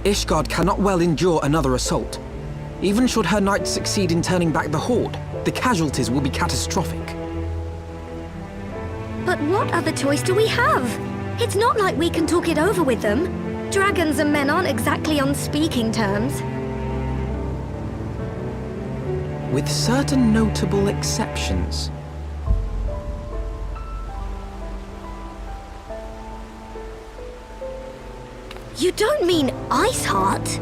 Ishgard cannot well endure another assault. Even should her knights succeed in turning back the Horde, the casualties will be catastrophic. But what other choice do we have? It's not like we can talk it over with them. Dragons and men aren't exactly on speaking terms. With certain notable exceptions. You don't mean Iceheart?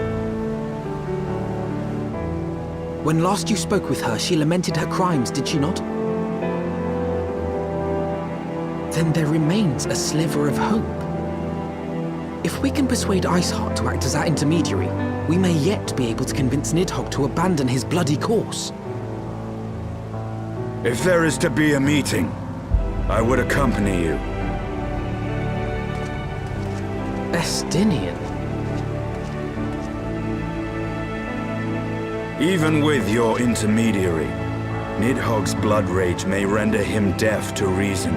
When last you spoke with her, she lamented her crimes, did she not? Then there remains a sliver of hope. If we can persuade Iceheart to act as our intermediary, we may yet be able to convince Nidhogg to abandon his bloody course. If there is to be a meeting, I would accompany you. Estinian. Even with your intermediary, Nidhogg's blood rage may render him deaf to reason.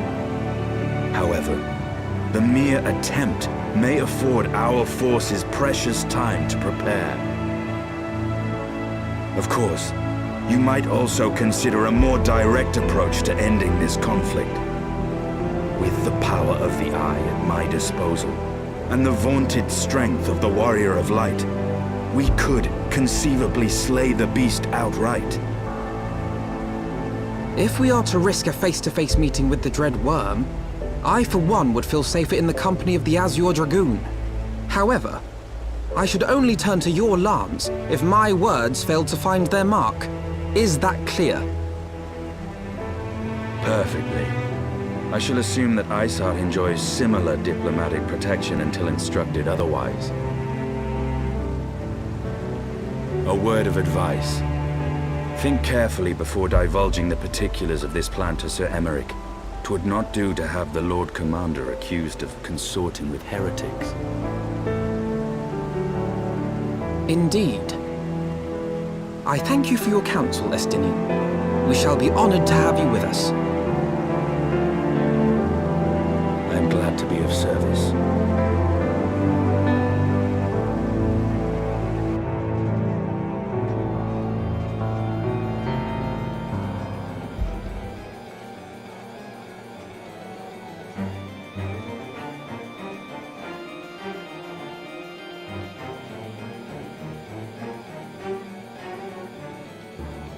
However, the mere attempt may afford our forces precious time to prepare. Of course, you might also consider a more direct approach to ending this conflict. With the power of the Eye at my disposal, and the vaunted strength of the Warrior of Light, we could conceivably slay the beast outright. If we are to risk a face-to-face meeting with the Dread Worm, I for one would feel safer in the company of the Azure Dragoon. However, I should only turn to your lance if my words failed to find their mark. Is that clear? Perfectly. I shall assume that Iceheart enjoys similar diplomatic protection until instructed otherwise. A word of advice. Think carefully before divulging the particulars of this plan to Sir Emeric. 'Twould not do to have the Lord Commander accused of consorting with heretics. Indeed. I thank you for your counsel, Estinian. We shall be honored to have you with us. I am glad to be of service.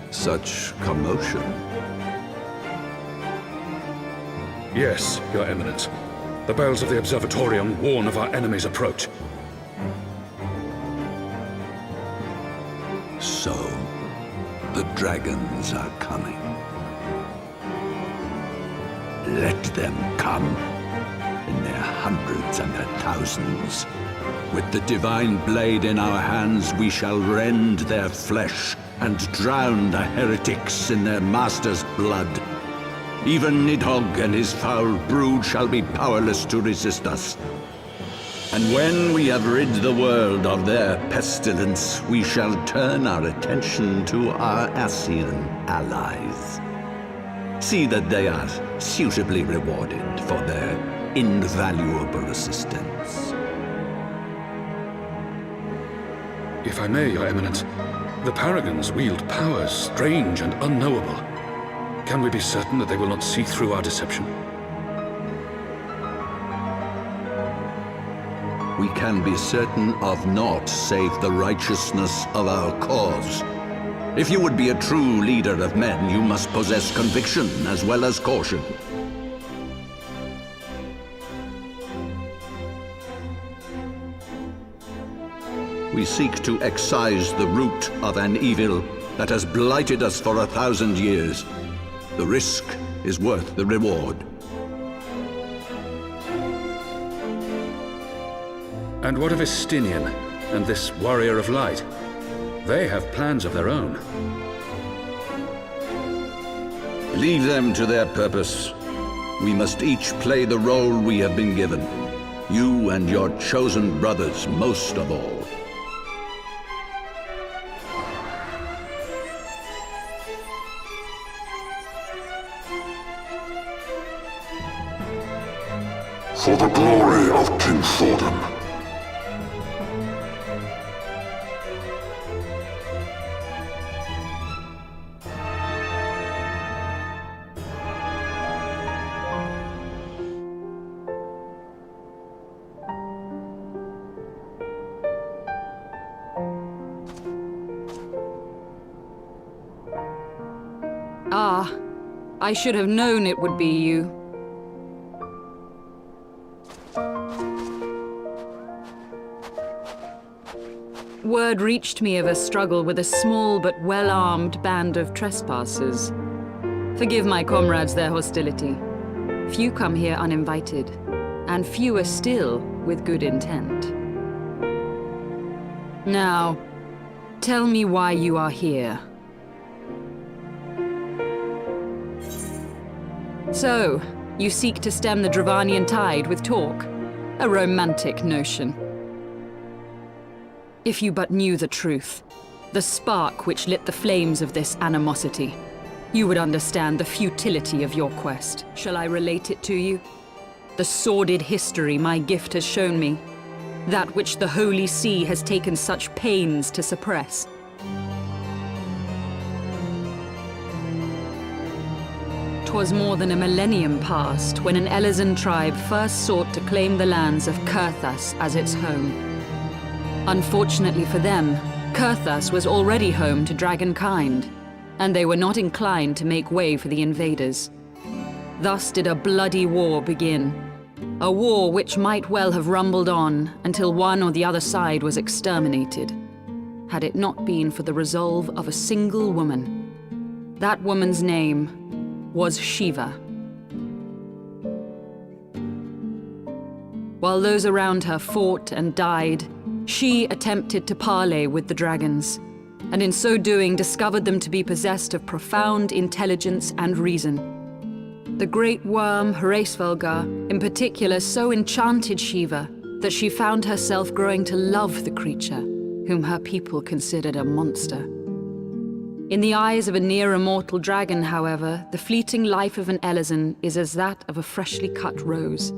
Such commotion. Yes, Your Eminence. The bells of the Observatorium warn of our enemy's approach. So, the dragons are coming. Let them come, in their hundreds and their thousands. With the divine blade in our hands, we shall rend their flesh and drown the heretics in their master's blood. Even Nidhogg and his foul brood shall be powerless to resist us. And when we have rid the world of their pestilence, we shall turn our attention to our Ascian allies. See that they are suitably rewarded for their invaluable assistance. If I may, Your Eminence, the Paragons wield powers strange and unknowable. Can we be certain that they will not see through our deception? We can be certain of naught save the righteousness of our cause. If you would be a true leader of men, you must possess conviction as well as caution. We seek to excise the root of an evil that has blighted us for 1,000 years. The risk is worth the reward. And what of Estinian and this Warrior of Light? They have plans of their own. Leave them to their purpose. We must each play the role we have been given. You and your chosen brothers most of all. For the glory of King Thordan. I should have known it would be you. Word reached me of a struggle with a small but well-armed band of trespassers. Forgive my comrades their hostility. Few come here uninvited, and fewer still with good intent. Now, tell me why you are here. So, you seek to stem the Dravanian tide with talk? A romantic notion. If you but knew the truth, the spark which lit the flames of this animosity, you would understand the futility of your quest. Shall I relate it to you? The sordid history my gift has shown me, that which the Holy See has taken such pains to suppress. 'Twas more than a millennium past when an Elezen tribe first sought to claim the lands of Kurthas as its home. Unfortunately for them, Kurthas was already home to dragonkind, and they were not inclined to make way for the invaders. Thus did a bloody war begin, a war which might well have rumbled on until one or the other side was exterminated, had it not been for the resolve of a single woman. That woman's name was Shiva. While those around her fought and died, she attempted to parley with the dragons, and in so doing discovered them to be possessed of profound intelligence and reason. The great worm, Hraesvelgar, in particular so enchanted Shiva that she found herself growing to love the creature, whom her people considered a monster. In the eyes of a near-immortal dragon, however, the fleeting life of an Elezen is as that of a freshly cut rose.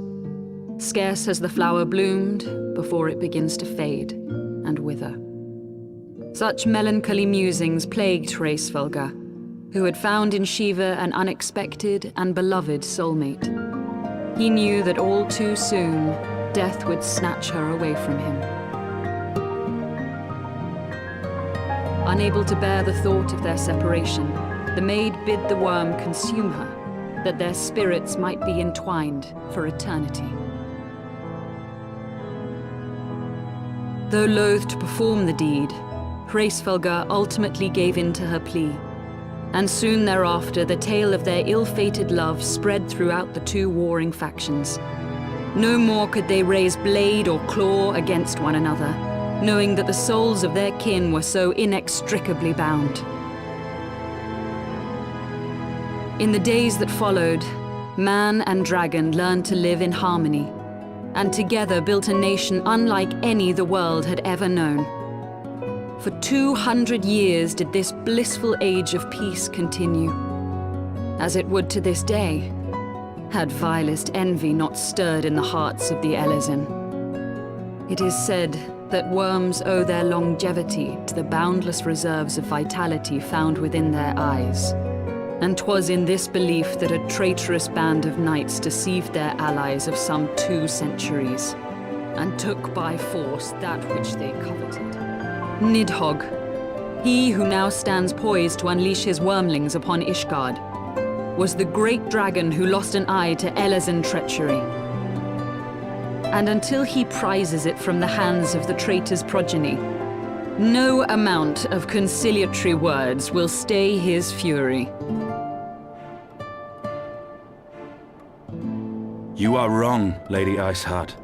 Scarce has the flower bloomed before it begins to fade and wither. Such melancholy musings plagued Hraesvelgar, who had found in Shiva an unexpected and beloved soulmate. He knew that all too soon, death would snatch her away from him. Unable to bear the thought of their separation, the maid bid the worm consume her, that their spirits might be entwined for eternity. Though loath to perform the deed, Hraesvelgar ultimately gave in to her plea, and soon thereafter the tale of their ill-fated love spread throughout the two warring factions. No more could they raise blade or claw against one another, knowing that the souls of their kin were so inextricably bound. In the days that followed, man and dragon learned to live in harmony, and together built a nation unlike any the world had ever known. For 200 years did this blissful age of peace continue, as it would to this day, had vilest envy not stirred in the hearts of the Elezen. It is said that worms owe their longevity to the boundless reserves of vitality found within their eyes. And 'twas in this belief that a traitorous band of knights deceived their allies of some 2 centuries, and took by force that which they coveted. Nidhogg, he who now stands poised to unleash his wormlings upon Ishgard, was the great dragon who lost an eye to Elezen treachery. And until he prizes it from the hands of the traitor's progeny, no amount of conciliatory words will stay his fury. You are wrong, Lady Iceheart.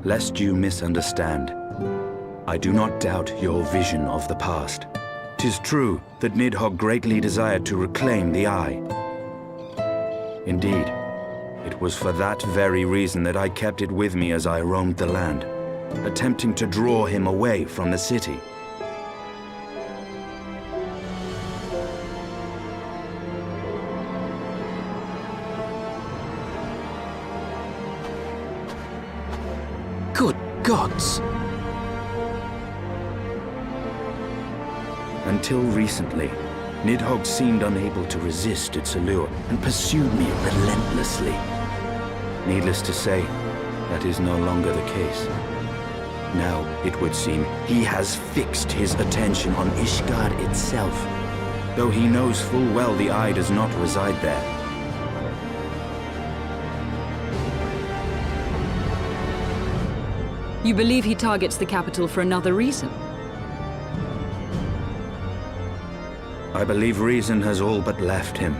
Lest you misunderstand, I do not doubt your vision of the past. 'Tis true that Nidhogg greatly desired to reclaim the Eye. Indeed, it was for that very reason that I kept it with me as I roamed the land, attempting to draw him away from the city. Good gods! Until recently, Nidhogg seemed unable to resist its allure and pursued me relentlessly. Needless to say, that is no longer the case. Now, it would seem, he has fixed his attention on Ishgard itself, though he knows full well the Eye does not reside there. You believe he targets the capital for another reason? I believe reason has all but left him.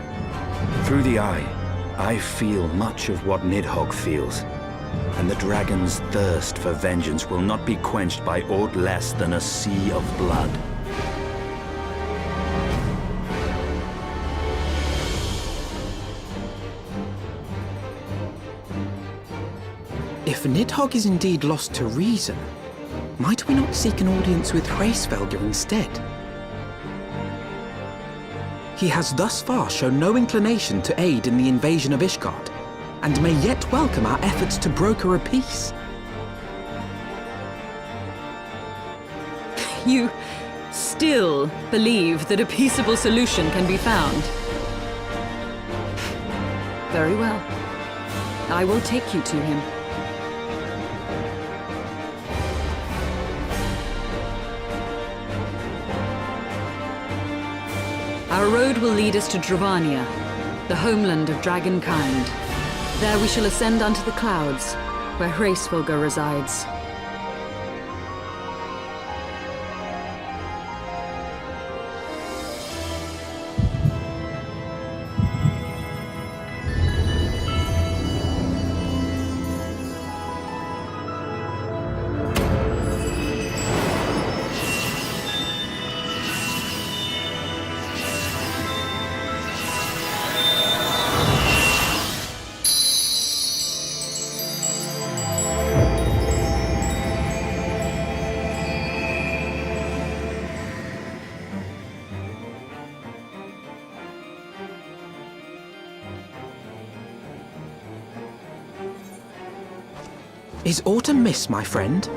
Through the Eye, I feel much of what Nidhogg feels, and the dragon's thirst for vengeance will not be quenched by aught less than a sea of blood. If Nidhogg is indeed lost to reason, might we not seek an audience with Hraesvelgr instead? He has thus far shown no inclination to aid in the invasion of Ishgard, and may yet welcome our efforts to broker a peace. You still believe that a peaceable solution can be found? Very well. I will take you to him. Our road will lead us to Dravania, the homeland of dragonkind. There we shall ascend unto the clouds, where Hraesvelgr resides. Is aught amiss, my friend?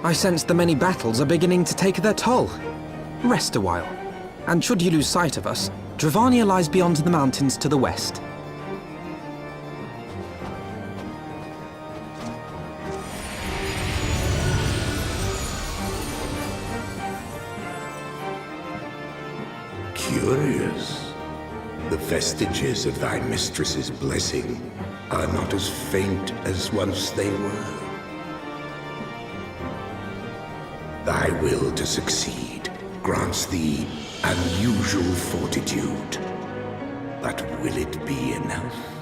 I sense the many battles are beginning to take their toll. Rest a while, and should you lose sight of us, Dravania lies beyond the mountains to the west. Curious. The vestiges of thy mistress's blessing are not as faint as once they were. Thy will to succeed grants thee unusual fortitude. But will it be enough?